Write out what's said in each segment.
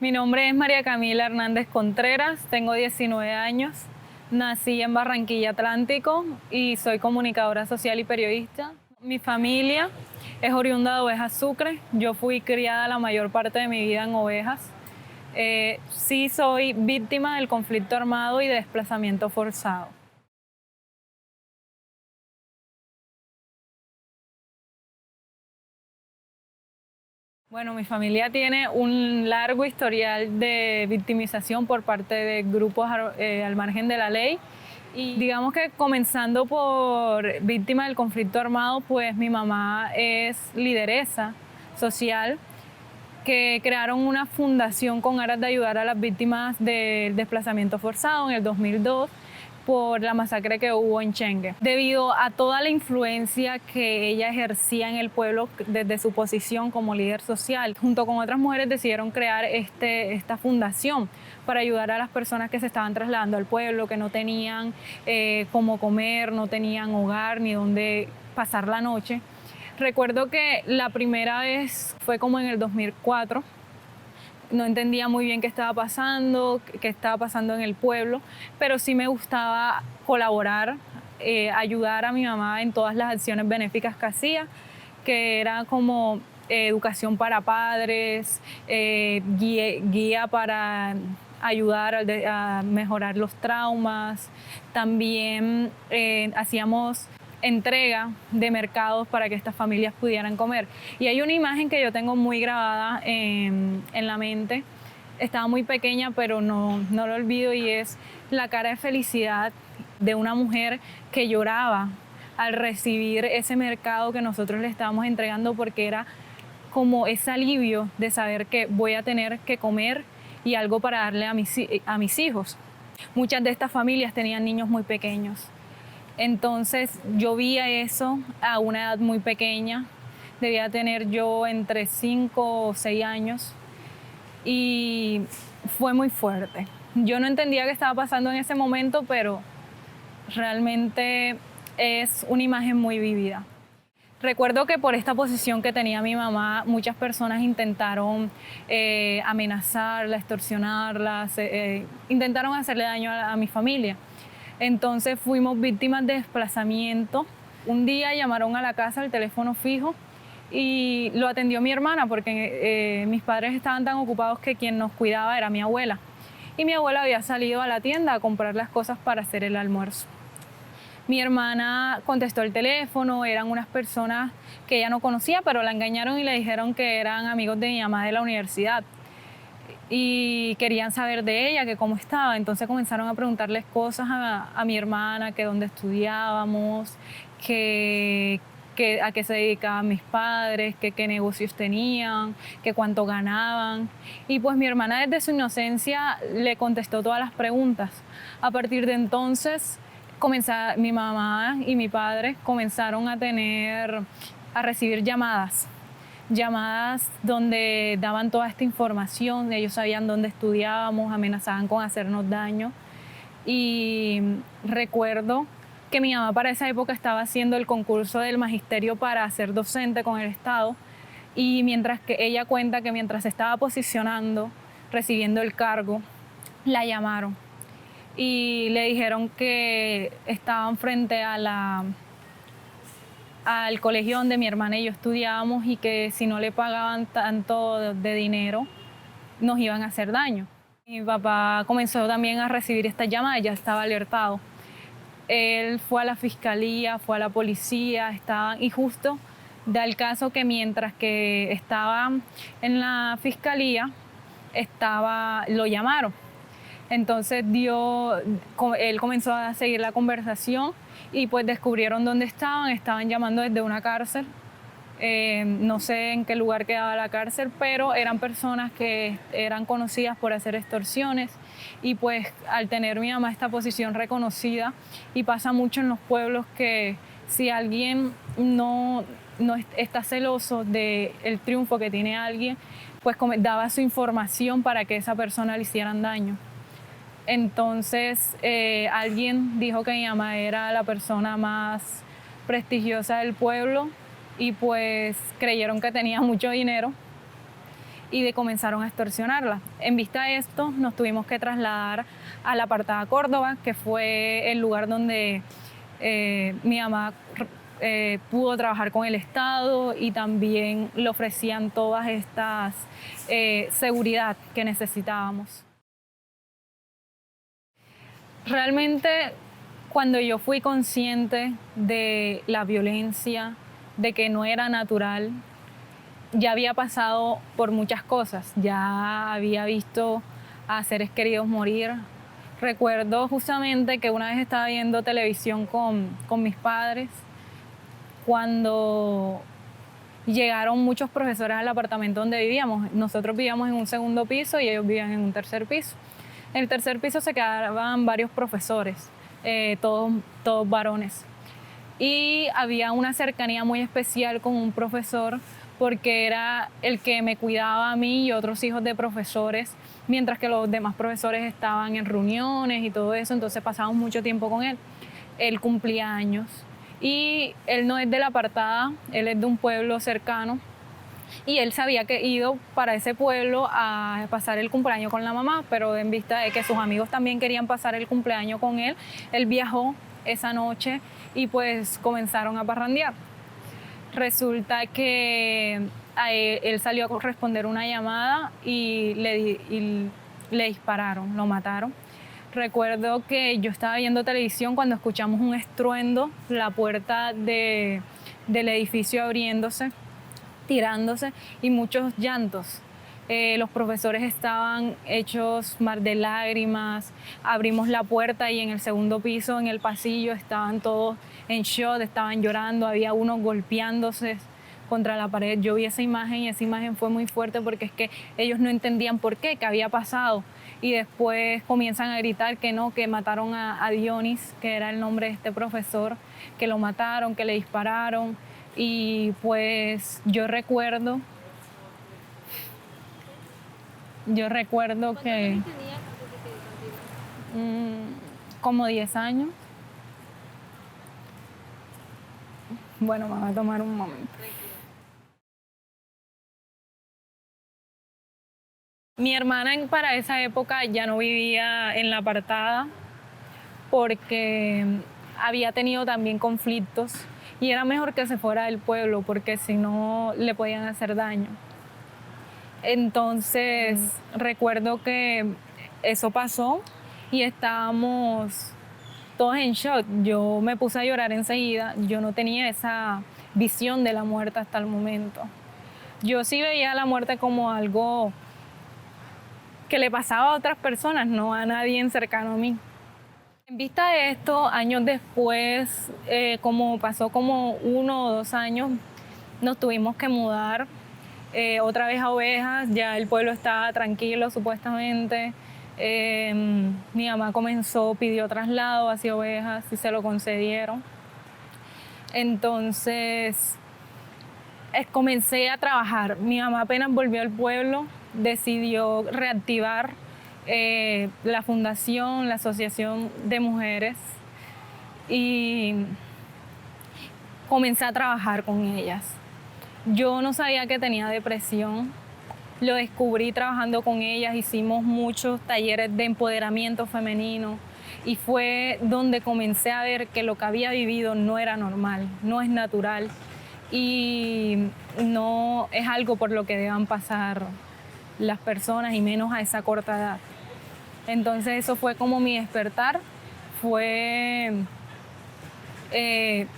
Mi nombre es María Camila Hernández Contreras, tengo 19 años, nací en Barranquilla Atlántico y soy comunicadora social y periodista. Mi familia es oriunda de Ovejas Sucre, yo fui criada la mayor parte de mi vida en Ovejas. Sí soy víctima del conflicto armado y de desplazamiento forzado. Bueno, mi familia tiene un largo historial de victimización por parte de grupos al margen de la ley. Y digamos que comenzando por víctima del conflicto armado, pues mi mamá es lideresa social que crearon una fundación con aras de ayudar a las víctimas del desplazamiento forzado en el 2002 por la masacre que hubo en Chengue. Debido a toda la influencia que ella ejercía en el pueblo desde su posición como líder social, junto con otras mujeres decidieron crear esta fundación para ayudar a las personas que se estaban trasladando al pueblo, que no tenían cómo comer, no tenían hogar ni dónde pasar la noche. Recuerdo que la primera vez fue como en el 2004. No entendía muy bien qué estaba pasando en el pueblo, pero sí me gustaba colaborar, ayudar a mi mamá en todas las acciones benéficas que hacía, que era como educación para padres, guía para ayudar a mejorar los traumas. También hacíamos entrega de mercados para que estas familias pudieran comer. Y hay una imagen que yo tengo muy grabada en la mente. Estaba muy pequeña, pero no lo olvido, y es la cara de felicidad de una mujer que lloraba al recibir ese mercado que nosotros le estábamos entregando, porque era como ese alivio de saber que voy a tener que comer y algo para darle a mis hijos. Muchas de estas familias tenían niños muy pequeños. Entonces yo vi eso a una edad muy pequeña, debía tener yo entre 5 o 6 años, y fue muy fuerte. Yo no entendía qué estaba pasando en ese momento, pero realmente es una imagen muy vívida. Recuerdo que por esta posición que tenía mi mamá, muchas personas intentaron amenazarla, extorsionarla, intentaron hacerle daño a mi familia. Entonces fuimos víctimas de desplazamiento. Un día llamaron a la casa al teléfono fijo y lo atendió mi hermana, porque mis padres estaban tan ocupados que quien nos cuidaba era mi abuela. Y mi abuela había salido a la tienda a comprar las cosas para hacer el almuerzo. Mi hermana contestó el teléfono, eran unas personas que ella no conocía, pero la engañaron y le dijeron que eran amigos de mi mamá de la universidad y querían saber de ella, que cómo estaba. Entonces comenzaron a preguntarles cosas a mi hermana, que dónde estudiábamos, a qué se dedicaban mis padres, que qué negocios tenían, que cuánto ganaban. Y pues mi hermana, desde su inocencia, le contestó todas las preguntas. A partir de entonces, mi mamá y mi padre comenzaron a recibir llamadas donde daban toda esta información. Ellos sabían dónde estudiábamos, amenazaban con hacernos daño. Y recuerdo que mi mamá para esa época estaba haciendo el concurso del magisterio para ser docente con el Estado, y mientras que ella cuenta que mientras se estaba posicionando, recibiendo el cargo, la llamaron y le dijeron que estaban frente al colegio donde mi hermana y yo estudiábamos, y que si no le pagaban tanto de dinero nos iban a hacer daño. Mi papá comenzó también a recibir esta llamada, ya estaba alertado. Él fue a la fiscalía, fue a la policía, y justo da el caso que mientras que estaba en la fiscalía, lo llamaron. Entonces él comenzó a seguir la conversación y pues descubrieron dónde estaban llamando desde una cárcel. No sé en qué lugar quedaba la cárcel, pero eran personas que eran conocidas por hacer extorsiones, y pues al tener mi mamá esta posición reconocida, y pasa mucho en los pueblos que si alguien no está celoso del triunfo que tiene alguien, pues daba su información para que esa persona le hicieran daño. Entonces alguien dijo que mi mamá era la persona más prestigiosa del pueblo, y pues creyeron que tenía mucho dinero y comenzaron a extorsionarla. En vista de esto, nos tuvimos que trasladar a la Apartada Córdoba, que fue el lugar donde mi mamá pudo trabajar con el Estado y también le ofrecían todas estas seguridad que necesitábamos. Realmente, cuando yo fui consciente de la violencia, de que no era natural, ya había pasado por muchas cosas, ya había visto a seres queridos morir. Recuerdo justamente que una vez estaba viendo televisión con mis padres cuando llegaron muchos profesores al apartamento donde vivíamos. Nosotros vivíamos en un segundo piso y ellos vivían en un tercer piso. En el tercer piso se quedaban varios profesores, todos varones. Y había una cercanía muy especial con un profesor porque era el que me cuidaba a mí y otros hijos de profesores, mientras que los demás profesores estaban en reuniones y todo eso, entonces pasábamos mucho tiempo con él. Él cumplía años y él no es de La Apartada, él es de un pueblo cercano. Y él se había ido para ese pueblo a pasar el cumpleaños con la mamá, pero en vista de que sus amigos también querían pasar el cumpleaños con él viajó esa noche y pues comenzaron a parrandear. Resulta que él salió a responder una llamada y le dispararon, lo mataron. Recuerdo que yo estaba viendo televisión cuando escuchamos un estruendo, la puerta del edificio abriéndose, tirándose y muchos llantos. Los profesores estaban hechos mar de lágrimas. Abrimos la puerta y en el segundo piso, en el pasillo, estaban todos en shock, estaban llorando, había unos golpeándose contra la pared. Yo vi esa imagen y esa imagen fue muy fuerte porque es que ellos no entendían por qué había pasado. Y después comienzan a gritar que no, que mataron a Dionis, que era el nombre de este profesor, que lo mataron, que le dispararon. Y pues yo recuerdo que como 10 años. Bueno, me voy a tomar un momento. Mi hermana para esa época ya no vivía en La Apartada porque había tenido también conflictos y era mejor que se fuera del pueblo porque si no le podían hacer daño. Entonces recuerdo que eso pasó y estábamos todos en shock. Yo me puse a llorar enseguida. Yo no tenía esa visión de la muerte hasta el momento. Yo sí veía la muerte como algo que le pasaba a otras personas, no a nadie cercano a mí. En vista de esto, años después, como pasó como 1 o 2 años, nos tuvimos que mudar otra vez a Ovejas. Ya el pueblo estaba tranquilo supuestamente. Mi mamá pidió traslado hacia Ovejas y se lo concedieron. Entonces comencé a trabajar. Mi mamá apenas volvió al pueblo, decidió reactivar la fundación, la asociación de mujeres y comencé a trabajar con ellas. Yo no sabía que tenía depresión, lo descubrí trabajando con ellas, hicimos muchos talleres de empoderamiento femenino y fue donde comencé a ver que lo que había vivido no era normal, no es natural y no es algo por lo que deban pasar las personas y menos a esa corta edad. Entonces eso fue como mi despertar, fue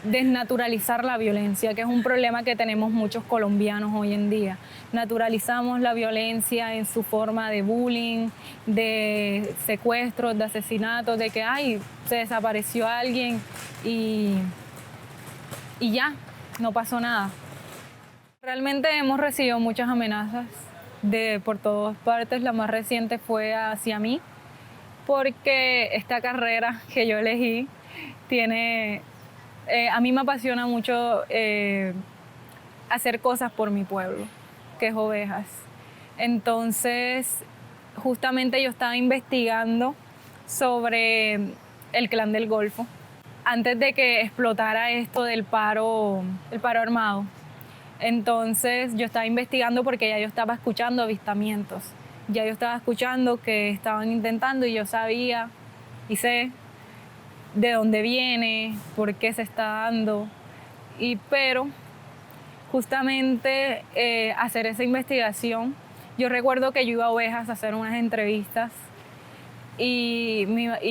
desnaturalizar la violencia, que es un problema que tenemos muchos colombianos hoy en día. Naturalizamos la violencia en su forma de bullying, de secuestros, de asesinatos, de que se desapareció alguien y ya, no pasó nada. Realmente hemos recibido muchas amenazas por todas partes. La más reciente fue hacia mí, porque esta carrera que yo elegí a mí me apasiona mucho hacer cosas por mi pueblo, que es Ovejas. Entonces, justamente yo estaba investigando sobre el Clan del Golfo, antes de que explotara esto del el paro armado. Entonces yo estaba investigando porque ya yo estaba escuchando avistamientos. Ya yo estaba escuchando que estaban intentando y yo sabía y sé de dónde viene, por qué se está dando. Pero justamente hacer esa investigación, yo recuerdo que yo iba a Ovejas a hacer unas entrevistas y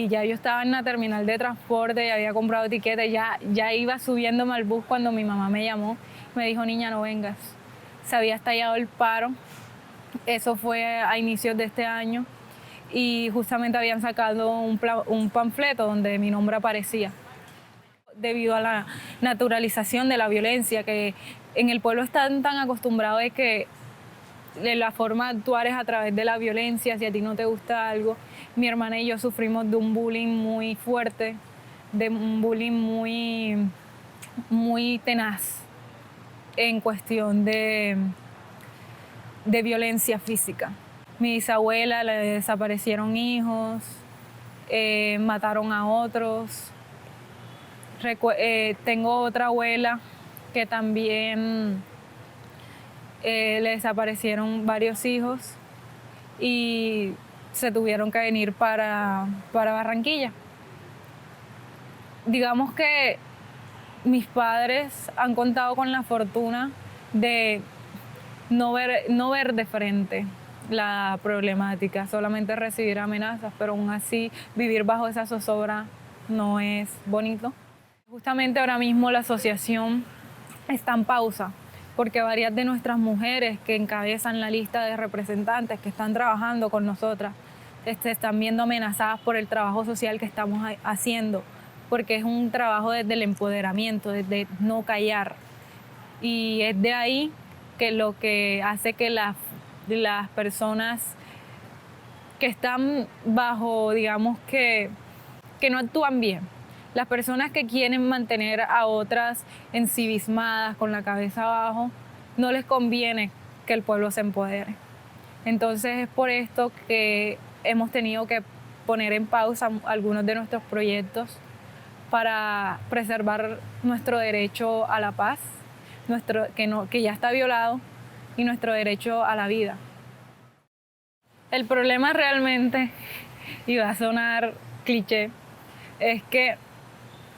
ya yo estaba en la terminal de transporte, ya había comprado tiquetes, ya iba subiéndome al bus cuando mi mamá me llamó. Me dijo, niña, no vengas. Se había estallado el paro. Eso fue a inicios de este año y justamente habían sacado un panfleto donde mi nombre aparecía. Debido a la naturalización de la violencia, que en el pueblo están tan acostumbrados de que la forma de actuar es a través de la violencia. Si a ti no te gusta algo, mi hermana y yo sufrimos de un bullying muy fuerte, de un bullying muy tenaz en cuestión de violencia física. Mi bisabuela le desaparecieron hijos, mataron a otros. Tengo otra abuela que también le desaparecieron varios hijos y se tuvieron que venir para Barranquilla. Digamos que mis padres han contado con la fortuna de no ver de frente la problemática, solamente recibir amenazas, pero aún así vivir bajo esa zozobra no es bonito. Justamente ahora mismo la asociación está en pausa porque varias de nuestras mujeres que encabezan la lista de representantes que están trabajando con nosotras están viendo amenazadas por el trabajo social que estamos haciendo, porque es un trabajo desde el empoderamiento, desde no callar. Y es de ahí que lo que hace que las personas que están bajo, digamos que no actúan bien, las personas que quieren mantener a otras ensimismadas con la cabeza abajo, no les conviene que el pueblo se empodere. Entonces es por esto que hemos tenido que poner en pausa algunos de nuestros proyectos para preservar nuestro derecho a la paz, que ya está violado, y nuestro derecho a la vida. El problema realmente, y va a sonar cliché, es que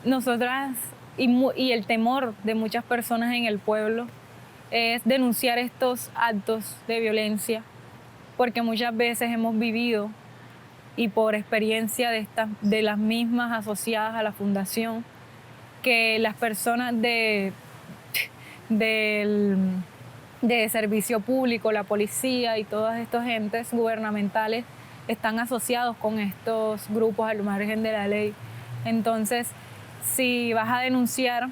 nosotras y el temor de muchas personas en el pueblo es denunciar estos actos de violencia, porque muchas veces hemos vivido y por experiencia de las mismas asociadas a la fundación, que las personas de servicio público, la policía y todos estos entes gubernamentales están asociados con estos grupos al margen de la ley. Entonces, si vas a denunciar,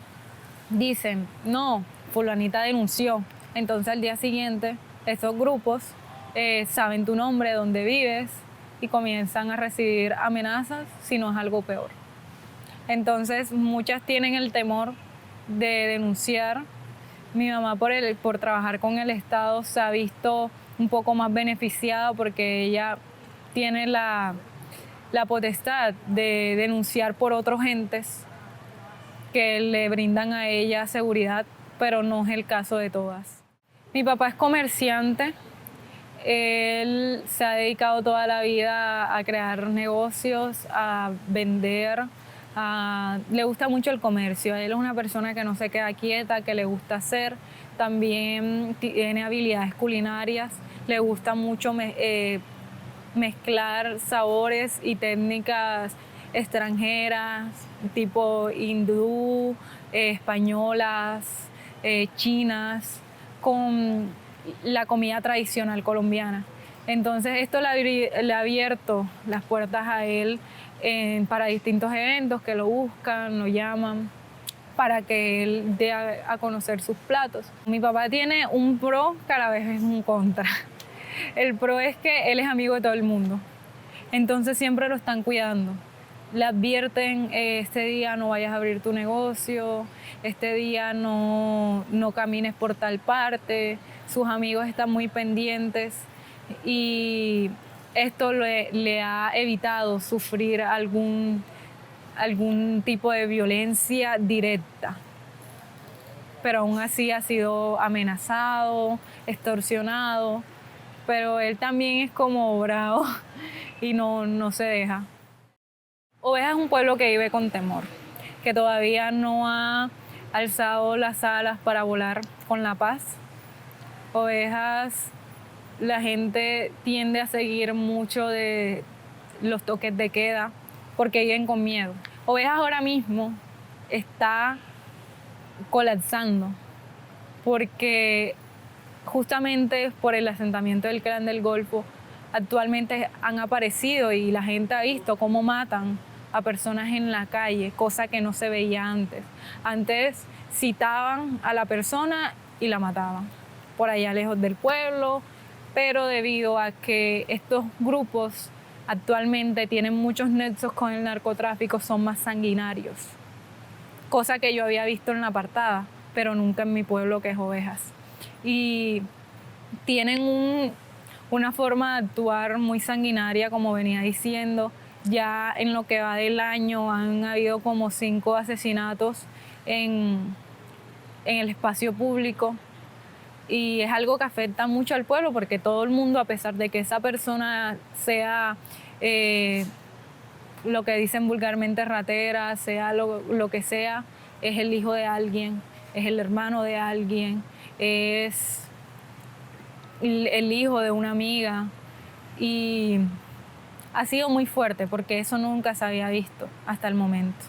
dicen, no, fulanita denunció. Entonces al día siguiente, esos grupos saben tu nombre, dónde vives y comienzan a recibir amenazas, si no es algo peor. Entonces muchas tienen el temor de denunciar. Mi mamá por trabajar con el Estado se ha visto un poco más beneficiada porque ella tiene la potestad de denunciar por otros entes que le brindan a ella seguridad, pero no es el caso de todas. Mi papá es comerciante, él se ha dedicado toda la vida a crear negocios, a vender, le gusta mucho el comercio. Él es una persona que no se queda quieta, que le gusta hacer, también tiene habilidades culinarias, le gusta mucho mezclar sabores y técnicas extranjeras, tipo hindú, españolas, chinas, con la comida tradicional colombiana. Entonces esto le ha abierto las puertas a él para distintos eventos que lo buscan, lo llaman, para que él dé a conocer sus platos. Mi papá tiene un pro que a la vez es un contra. El pro es que él es amigo de todo el mundo, entonces siempre lo están cuidando. Le advierten, este día no vayas a abrir tu negocio, este día no camines por tal parte. Sus amigos están muy pendientes y esto le ha evitado sufrir algún tipo de violencia directa. pero aún así ha sido amenazado, extorsionado, pero él también es como bravo y no se deja. Ovejas es un pueblo que vive con temor, que todavía no ha alzado las alas para volar con la paz. Ovejas, la gente tiende a seguir mucho de los toques de queda porque viven con miedo. Ovejas ahora mismo está colapsando porque justamente por el asentamiento del Clan del Golfo actualmente han aparecido y la gente ha visto cómo matan a personas en la calle, cosa que no se veía antes. Antes citaban a la persona y la mataban por allá lejos del pueblo, pero debido a que estos grupos actualmente tienen muchos nexos con el narcotráfico, son más sanguinarios, cosa que yo había visto en la apartada, pero nunca en mi pueblo, que es Ovejas. Y tienen una forma de actuar muy sanguinaria, como venía diciendo. Ya en lo que va del año han habido como 5 asesinatos en el espacio público, y es algo que afecta mucho al pueblo porque todo el mundo, a pesar de que esa persona sea lo que dicen vulgarmente ratera, sea lo que sea, es el hijo de alguien, es el hermano de alguien, es el hijo de una amiga, y ha sido muy fuerte porque eso nunca se había visto hasta el momento.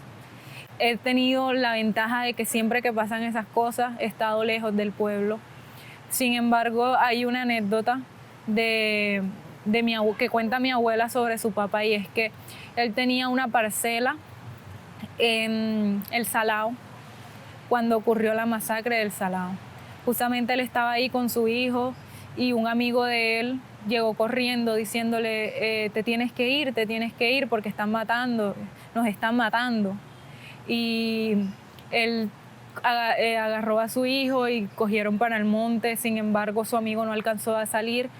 He tenido la ventaja de que siempre que pasan esas cosas he estado lejos del pueblo. Sin embargo, hay una anécdota que cuenta mi abuela sobre su papá, y es que él tenía una parcela en El Salao cuando ocurrió la masacre del Salao. Justamente él estaba ahí con su hijo y un amigo de él llegó corriendo diciéndole te tienes que ir porque nos están matando. Y él agarró a su hijo y cogieron para el monte. Sin embargo, su amigo no alcanzó a salir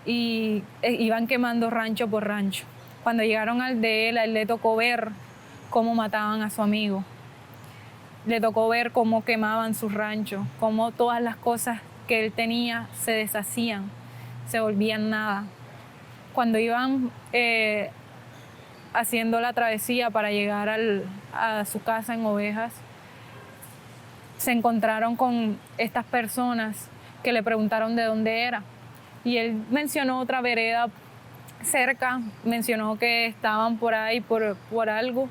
y iban quemando rancho por rancho. Cuando llegaron al de él, a él le tocó ver cómo mataban a su amigo. Le tocó ver cómo quemaban su rancho, cómo todas las cosas que él tenía se deshacían, se volvían nada. Cuando iban haciendo la travesía para llegar a su casa en Ovejas, se encontraron con estas personas que le preguntaron de dónde era. Y él mencionó otra vereda cerca, mencionó que estaban por ahí por algo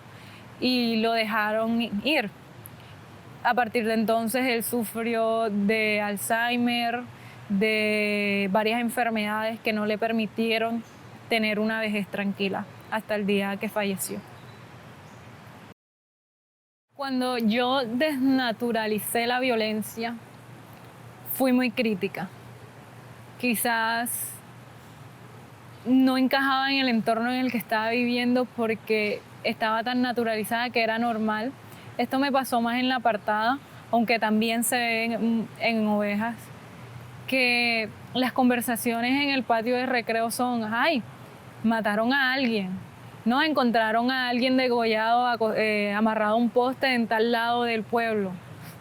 y lo dejaron ir. A partir de entonces él sufrió de Alzheimer, de varias enfermedades que no le permitieron tener una vejez tranquila hasta el día que falleció. Cuando yo desnaturalicé la violencia, fui muy crítica. Quizás no encajaba en el entorno en el que estaba viviendo porque estaba tan naturalizada que era normal. Esto me pasó más en la apartada, aunque también se ve en Ovejas, que las conversaciones en el patio de recreo son: ay, mataron a alguien, no, encontraron a alguien degollado, amarrado a un poste en tal lado del pueblo,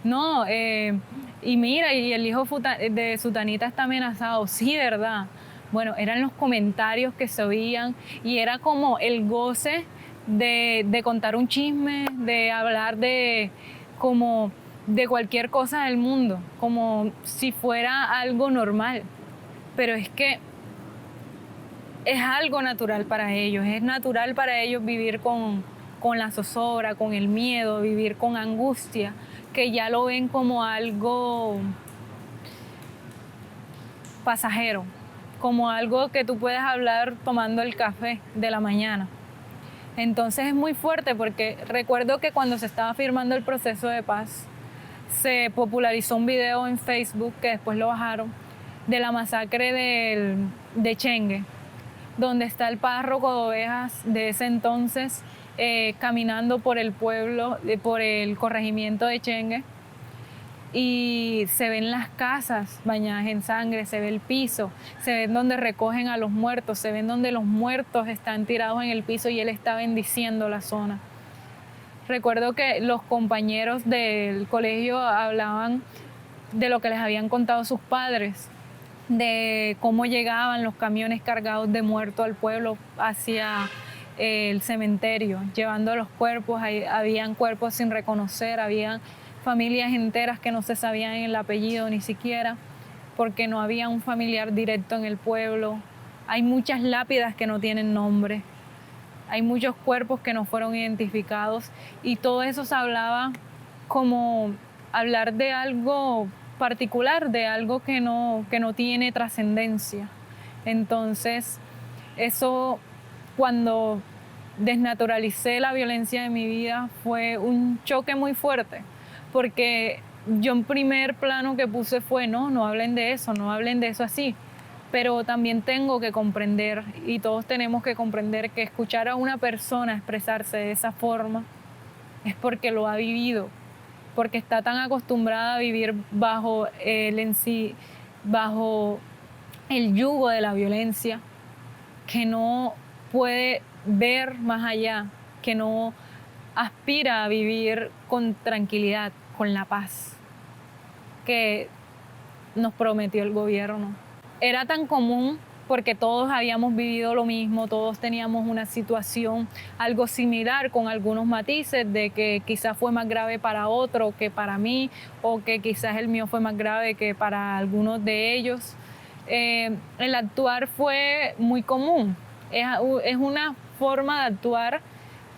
no, y mira, y el hijo de Sutanita está amenazado. Sí, ¿verdad? Bueno, eran los comentarios que se oían y era como el goce de contar un chisme, de hablar de cualquier cosa del mundo, como si fuera algo normal. Pero es que es algo natural para ellos, es natural para ellos vivir con la zozobra, con el miedo, vivir con angustia, que ya lo ven como algo pasajero, como algo que tú puedes hablar tomando el café de la mañana. Entonces es muy fuerte porque recuerdo que cuando se estaba firmando el proceso de paz, se popularizó un video en Facebook, que después lo bajaron, de la masacre de Chengue, donde está el párroco de Ovejas de ese entonces caminando por el pueblo, por el corregimiento de Chengue, y se ven las casas bañadas en sangre, se ve el piso, se ven donde recogen a los muertos, se ven donde los muertos están tirados en el piso y él está bendiciendo la zona. Recuerdo que los compañeros del colegio hablaban de lo que les habían contado sus padres, de cómo llegaban los camiones cargados de muertos al pueblo hacia el cementerio, llevando los cuerpos. Habían cuerpos sin reconocer, habían familias enteras que no se sabían el apellido ni siquiera, porque no había un familiar directo en el pueblo. Hay muchas lápidas que no tienen nombre, hay muchos cuerpos que no fueron identificados, y todo eso se hablaba como hablar de algo particular, de algo que no tiene trascendencia. Entonces, eso, cuando desnaturalicé la violencia de mi vida, fue un choque muy fuerte, porque yo en primer plano que puse fue, no hablen de eso, no hablen de eso así. Pero también tengo que comprender, y todos tenemos que comprender, que escuchar a una persona expresarse de esa forma es porque lo ha vivido, porque está tan acostumbrada a vivir bajo bajo el yugo de la violencia, que no puede ver más allá, que no aspira a vivir con tranquilidad, con la paz que nos prometió el gobierno. Era tan común porque todos habíamos vivido lo mismo, todos teníamos una situación algo similar, con algunos matices de que quizás fue más grave para otro que para mí, o que quizás el mío fue más grave que para algunos de ellos. El actuar fue muy común. Es una forma de actuar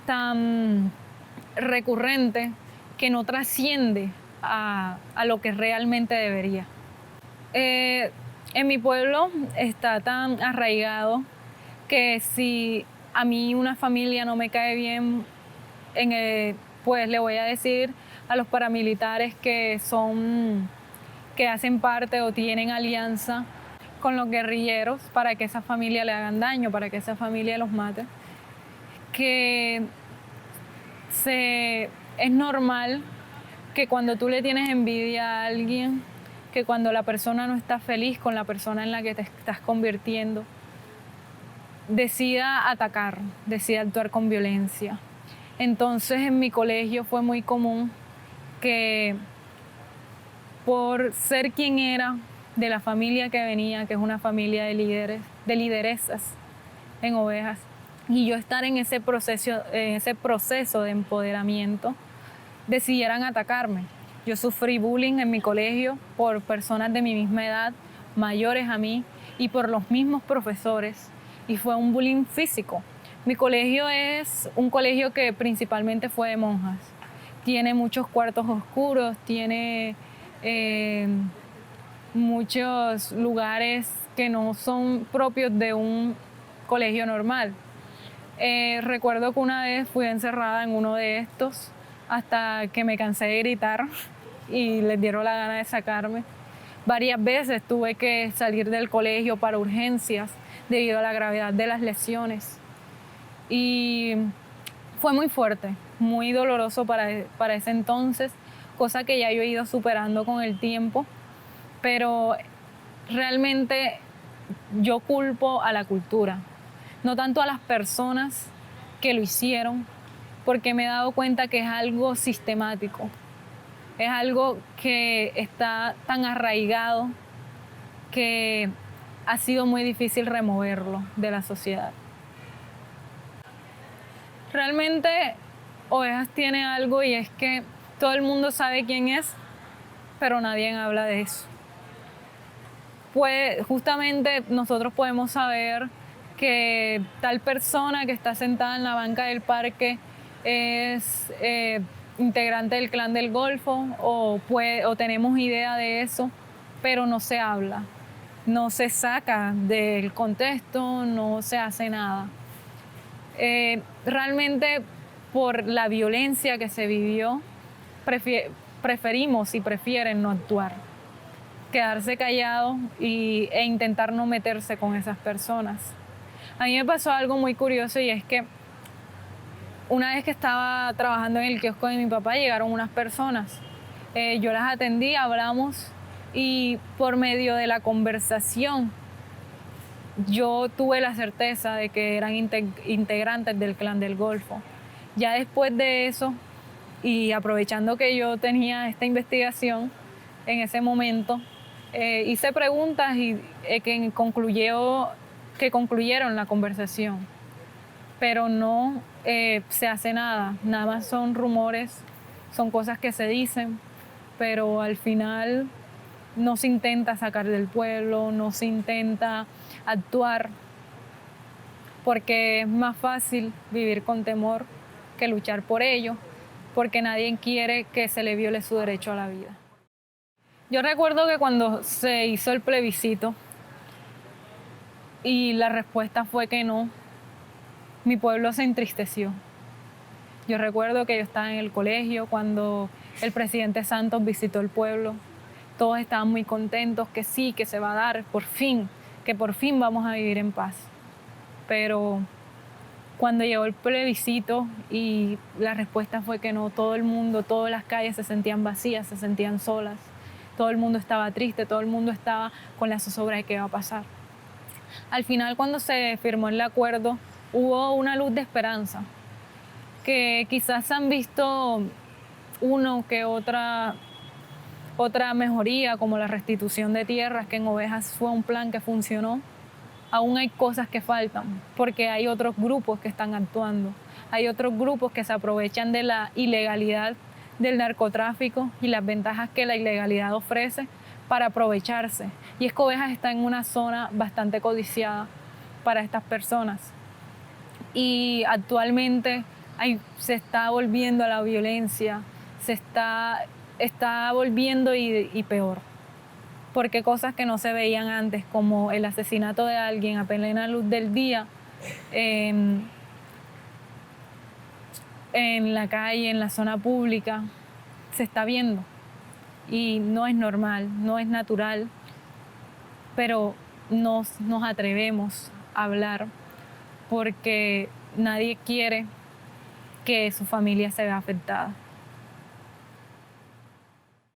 tan recurrente que no trasciende a lo que realmente debería. En mi pueblo está tan arraigado que si a mí una familia no me cae bien, pues le voy a decir a los paramilitares que hacen parte o tienen alianza con los guerrilleros para que esa familia le hagan daño, para que esa familia los mate. Que es normal que cuando tú le tienes envidia a alguien, que cuando la persona no está feliz con la persona en la que te estás convirtiendo, decida atacar, decida actuar con violencia. Entonces en mi colegio fue muy común que, por ser quien era, de la familia que venía, que es una familia de líderes, de lideresas en Ovejas, y yo estar en ese proceso de empoderamiento, decidieran atacarme. Yo sufrí bullying en mi colegio por personas de mi misma edad, mayores a mí, y por los mismos profesores, y fue un bullying físico. Mi colegio es un colegio que principalmente fue de monjas. Tiene muchos cuartos oscuros, tiene muchos lugares que no son propios de un colegio normal. Recuerdo que una vez fui encerrada en uno de estos hasta que me cansé de gritar y les dieron la gana de sacarme. Varias veces tuve que salir del colegio para urgencias debido a la gravedad de las lesiones. Y fue muy fuerte, muy doloroso para ese entonces, cosa que ya yo he ido superando con el tiempo, pero realmente yo culpo a la cultura, no tanto a las personas que lo hicieron, porque me he dado cuenta que es algo sistemático, es algo que está tan arraigado que ha sido muy difícil removerlo de la sociedad. Realmente Ovejas tiene algo, y es que todo el mundo sabe quién es, pero nadie habla de eso. Pues justamente nosotros podemos saber que tal persona que está sentada en la banca del parque es integrante del Clan del Golfo, o tenemos idea de eso, pero no se habla, no se saca del contexto, no se hace nada. Realmente, por la violencia que se vivió, preferimos y prefieren no actuar, quedarse callado e intentar no meterse con esas personas. A mí me pasó algo muy curioso, y es que una vez que estaba trabajando en el kiosco de mi papá, llegaron unas personas. Yo las atendí, hablamos, y por medio de la conversación yo tuve la certeza de que eran integrantes del Clan del Golfo. Ya después de eso, y aprovechando que yo tenía esta investigación, en ese momento. Hice preguntas y que concluyeron la conversación, pero no se hace nada más son rumores, son cosas que se dicen, pero al final no se intenta sacar del pueblo, no se intenta actuar, porque es más fácil vivir con temor que luchar por ello, porque nadie quiere que se le viole su derecho a la vida. Yo recuerdo que cuando se hizo el plebiscito y la respuesta fue que no, mi pueblo se entristeció. Yo recuerdo que yo estaba en el colegio cuando el presidente Santos visitó el pueblo. Todos estaban muy contentos que sí, que se va a dar, por fin, que por fin vamos a vivir en paz. Pero cuando llegó el plebiscito y la respuesta fue que no, todo el mundo, todas las calles se sentían vacías, se sentían solas. Todo el mundo estaba triste, todo el mundo estaba con la zozobra de qué va a pasar. Al final, cuando se firmó el acuerdo, hubo una luz de esperanza, que quizás han visto uno que otra mejoría, como la restitución de tierras, que en Ovejas fue un plan que funcionó. Aún hay cosas que faltan, porque hay otros grupos que están actuando. Hay otros grupos que se aprovechan de la ilegalidad del narcotráfico y las ventajas que la ilegalidad ofrece para aprovecharse. Y es que Ovejas está en una zona bastante codiciada para estas personas. Y actualmente se está volviendo a la violencia, se está volviendo y peor. Porque cosas que no se veían antes, como el asesinato de alguien a plena luz del día, en la calle, en la zona pública, se está viendo. Y no es normal, no es natural, pero nos atrevemos a hablar porque nadie quiere que su familia se vea afectada.